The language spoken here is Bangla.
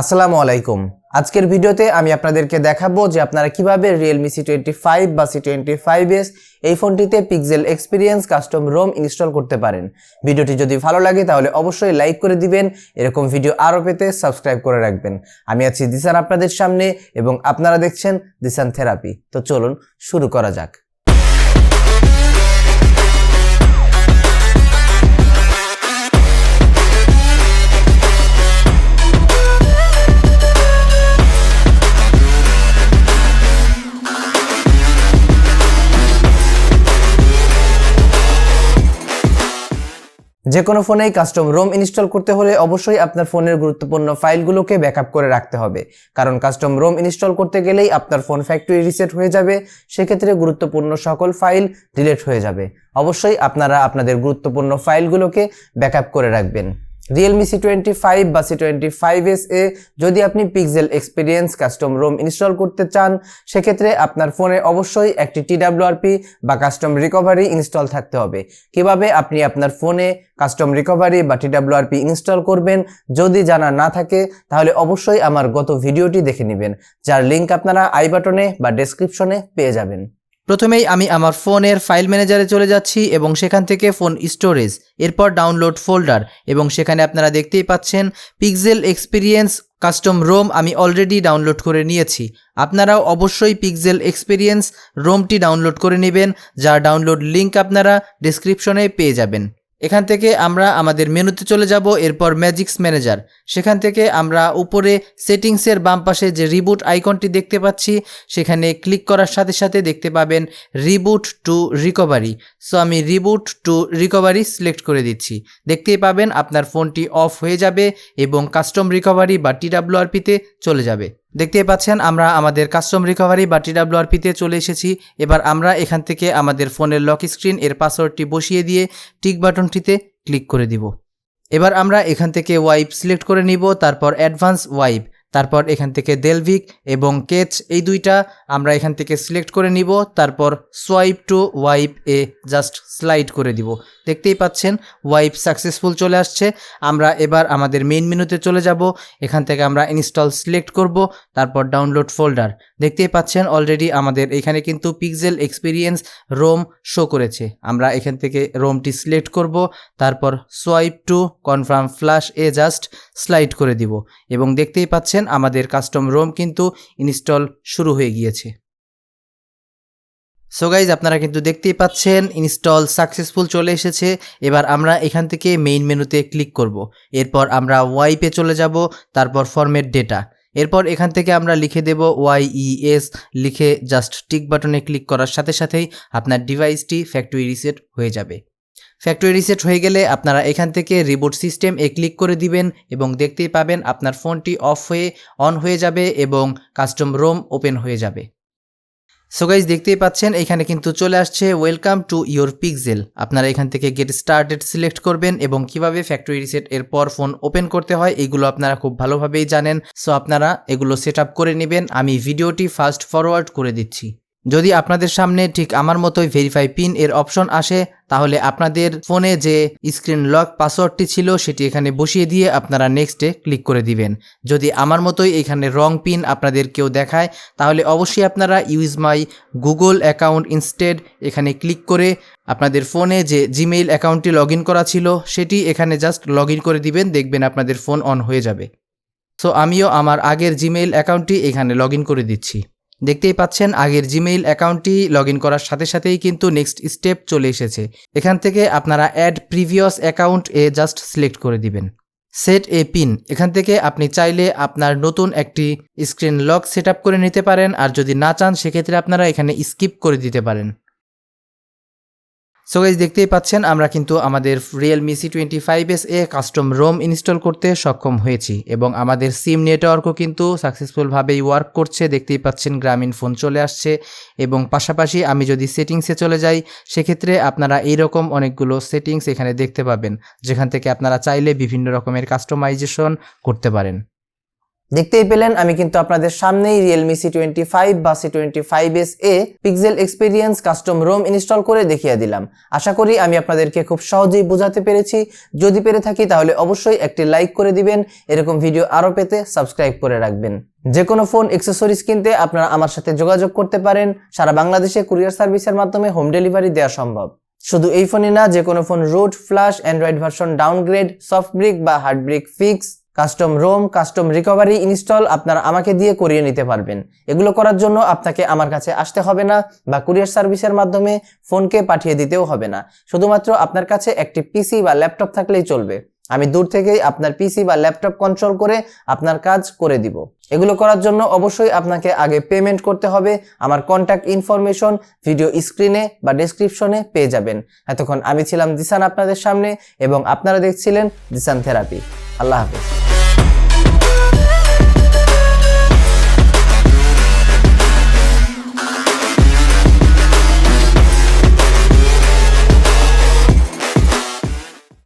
আসসালামু আলাইকুম। আজকের ভিডিওতে আমি আপনাদেরকে দেখাবো যে আপনারা কিভাবে Realme C25 বা C25s এই ফোনটিতে pixel experience custom ROM install করতে পারেন। ভিডিওটি যদি ভালো লাগে তাহলে অবশ্যই লাইক করে দিবেন, এরকম ভিডিও আরও পেতে সাবস্ক্রাইব করে রাখবেন। আমি আছি জিসান আপনাদের সামনে এবং আপনারা দেখছেন জিসান থেরাপি। তো চলুন শুরু করা যাক। যে কোনো ফোনেই কাস্টম রোম ইনস্টল করতে হলে অবশ্যই আপনার ফোনের গুরুত্বপূর্ণ ফাইলগুলোকে ব্যাকআপ করে রাখতে হবে, কারণ কাস্টম রোম ইনস্টল করতে গেলেই আপনার ফোন ফ্যাক্টরি রিসেট হয়ে যাবে। সেক্ষেত্রে গুরুত্বপূর্ণ সকল ফাইল ডিলিট হয়ে যাবে। অবশ্যই আপনারা আপনাদের গুরুত্বপূর্ণ ফাইলগুলোকে ব্যাকআপ করে রাখবেন। Realme C25 বা C25s এ যদি আপনি pixel experience custom ROM install করতে চান, সেক্ষেত্রে আপনার ফোনে অবশ্যই একটি TWRP বা কাস্টম রিকভারি ইনস্টল থাকতে হবে। কিভাবে আপনি আপনার ফোনে কাস্টম রিকভারি বা TWRP ইনস্টল করবেন যদি জানা না থাকে, তাহলে অবশ্যই আমার গত ভিডিওটি দেখে নেবেন, যার লিঙ্ক আপনারা আই বাটনে বা ডেসক্রিপশনে পেয়ে যাবেন। প্রথমেই আমি আমার ফোনের ফাইল ম্যানেজারে চলে যাচ্ছি এবং সেখান থেকে ফোন স্টোরেজ, এরপর ডাউনলোড ফোল্ডার, এবং সেখানে আপনারা দেখতেই পাচ্ছেন পিক্সেল এক্সপিরিয়েন্স কাস্টম রোম আমি অলরেডি ডাউনলোড করে নিয়েছি। আপনারাও অবশ্যই পিক্সেল এক্সপিরিয়েন্স রোমটি ডাউনলোড করে নেবেন, যার ডাউনলোড লিঙ্ক আপনারা ডেসক্রিপশনে পেয়ে যাবেন। এখান থেকে আমরা আমাদের মেনুতে চলে যাব, এরপর ম্যাজিক্স ম্যানেজার। সেখান থেকে আমরা উপরে সেটিংসের বাম পাশে যে রিবুট আইকনটি দেখতে পাচ্ছি, সেখানে ক্লিক করার সাথে সাথে দেখতে পাবেন রিবুট টু রিকভারি। সো আমি রিবুট টু রিকভারি সিলেক্ট করে দিচ্ছি। দেখতেই পাবেন আপনার ফোনটি অফ হয়ে যাবে এবং কাস্টম রিকভারি বা TWRP-তে চলে যাবে। দেখতেই পাচ্ছেন আমরা আমাদের কাস্টম রিকভারি বা TWRP-তে চলে এসেছি। এবার আমরা এখান থেকে আমাদের ফোনের লক স্ক্রিন এর পাসওয়ার্ডটি বসিয়ে দিয়ে টিক বাটনটিতে ক্লিক করে দিব। এবার আমরা এখান থেকে ওয়াইপ সিলেক্ট করে নিব, তারপর অ্যাডভান্স ওয়াইপ, তারপর এখান থেকে দেলভিক এবং কেচ এই দুইটা আমরা এখান থেকে সিলেক্ট করে নিব, তারপর সোয়াইপ টু ওয়াইপ এ জাস্ট স্লাইড করে দিব। দেখতেই পাচ্ছেন ওয়াইপ সাকসেসফুল চলে আসছে। আমরা এবার আমাদের মেইন মেনুতে চলে যাব। এখান থেকে আমরা ইনস্টল সিলেক্ট করব, তারপর ডাউনলোড ফোল্ডার। দেখতেই পাচ্ছেন অলরেডি আমাদের এখানে কিন্তু পিক্সেল এক্সপিরিয়েন্স রোম শো করেছে। আমরা এখান থেকে রোমটি সিলেক্ট করব, তারপর swipe to confirm flash A just slide করে দিব এবং দেখতেই পাচ্ছেন আমাদের কাস্টম রোম কিন্তু ইনস্টল শুরু হয়ে গিয়েছে। সো গাইজ আপনারা কিন্তু দেখতেই পাচ্ছেন ইনস্টল সাকসেসফুল চলে এসেছে। এবার আমরা এখান থেকে মেইন মেনুতে ক্লিক করব, এরপর আমরা ওয়াইপে চলে যাব, তারপর ফরম্যাট ডেটা, এরপর এখান থেকে আমরা লিখে দেব YES, লিখে জাস্ট টিক বাটনে ক্লিক করার সাথে সাথেই আপনার ডিভাইসটি ফ্যাক্টরি রিসেট হয়ে যাবে। ফ্যাক্টরি রিসেট হয়ে গেলে আপনারা এখান থেকে রিবুট সিস্টেম এ ক্লিক করে দিবেন এবং দেখতেই পাবেন আপনার ফোনটি অফ হয়ে অন হয়ে যাবে এবং কাস্টম রোম ওপেন হয়ে যাবে। সো গাইজ দেখতেই পাচ্ছেন এখানে কিন্তু চলে আসছে ওয়েলকাম টু ইয়োর পিক্সেল। আপনারা এখান থেকে গেট স্টার্টেড সিলেক্ট করবেন এবং কিভাবে ফ্যাক্টরি রিসেট এর পর ফোন ওপেন করতে হয় এগুলো আপনারা খুব ভালোভাবেই জানেন। সো আপনারা এগুলো সেট আপ করে নেবেন। আমি ভিডিওটি ফাস্ট ফরওয়ার্ড করে দিচ্ছি। যদি আপনাদের সামনে ঠিক আমার মতোই ভেরিফাই পিন এর অপশন আসে, তাহলে আপনাদের ফোনে যে স্ক্রিন লক পাসওয়ার্ডটি ছিল সেটি এখানে বসিয়ে দিয়ে আপনারা নেক্সটে ক্লিক করে দিবেন। যদি আমার মতোই এখানে রং পিন আপনাদের কেউ দেখায়, তাহলে অবশ্যই আপনারা use my Google account instead এখানে ক্লিক করে আপনাদের ফোনে যে জিমেইল অ্যাকাউন্টটি লগ ইন করা ছিল সেটি এখানে জাস্ট লগ ইন করে দিবেন, দেখবেন আপনাদের ফোন অন হয়ে যাবে। সো আমিও আমার আগের জিমেইল অ্যাকাউন্টটি এখানে লগ ইন করে দিচ্ছি। দেখতেই পাচ্ছেন আগের জিমেইল অ্যাকাউন্টটি লগ ইন করার সাথে সাথেই কিন্তু নেক্সট স্টেপ চলে এসেছে। এখান থেকে আপনারা অ্যাড প্রিভিয়াস অ্যাকাউন্ট এ জাস্ট সিলেক্ট করে দিবেন। সেট এ পিন, এখান থেকে আপনি চাইলে আপনার নতুন একটি স্ক্রিন লক সেট আপ করে নিতে পারেন, আর যদি না চান সেক্ষেত্রে আপনারা এখানে স্কিপ করে দিতে পারেন। সো গাইজ দেখতেই পাচ্ছেন আমরা কিন্তু আমাদের Realme C25s এ কাস্টম রোম ইনস্টল করতে সক্ষম হয়েছি এবং আমাদের সিম নেটওয়ার্কও কিন্তু সাকসেসফুলভাবেই ওয়ার্ক করছে। দেখতেই পাচ্ছেন গ্রামীণ ফোন চলে আসছে এবং পাশাপাশি আমি যদি সেটিংসে চলে যাই, সেক্ষেত্রে আপনারা এইরকম অনেকগুলো সেটিংস এখানে দেখতে পাবেন, যেখান থেকে আপনারা চাইলে বিভিন্ন রকমের কাস্টমাইজেশন করতে পারেন। দেখতেই পেলেন আমি কিন্তু আপনাদের সামনেই Realme C25 বা C25s এ pixel experience custom ROM install করে দেখিয়ে দিলাম। আশা করি আমি আপনাদেরকে খুব সহজেই বোঝাতে পেরেছি। যদি পেরে থাকি তাহলে অবশ্যই একটি লাইক করে দিবেন। এরকম ভিডিও আরো পেতে সাবস্ক্রাইব করে রাখবেন। যে কোনো ফোন অ্যাকসেসরিজ কিনতে আপনারা আমার সাথে যোগাযোগ করতে পারেন। সারা বাংলাদেশে কুরিয়ার সার্ভিসের মাধ্যমে হোম ডেলিভারি দেওয়া সম্ভব। শুধু এই ফোনই না, যে কোনো phone root, flash, android version downgrade, soft brick বা hard brick fix, custom ROM, custom recovery install আপনারা আমাকে দিয়ে করিয়ে নিতে পারবেন। এগুলো করার জন্য আপনাকে আমার কাছে আসতে হবে না বা কুরিয়ার সার্ভিসের মাধ্যমে ফোনকে পাঠিয়ে দিতেও হবে না। শুধুমাত্র আপনার কাছে একটি পিসি বা ল্যাপটপ থাকলেই চলবে। আমি দূর থেকেই আপনার পিসি বা ল্যাপটপ কন্ট্রোল করে আপনার কাজ করে দিব। এগুলো করার জন্য অবশ্যই আপনাকে আগে পেমেন্ট করতে হবে। আমার কন্ট্যাক্ট ইনফরমেশন ভিডিও স্ক্রিনে বা ডেসক্রিপশনে পেয়ে যাবেন। এতক্ষণ আমি ছিলাম জিসান আপনাদের সামনে এবং আপনারা দেখছিলেন জিসান থেরাপি। আল্লাহ হাফেজ।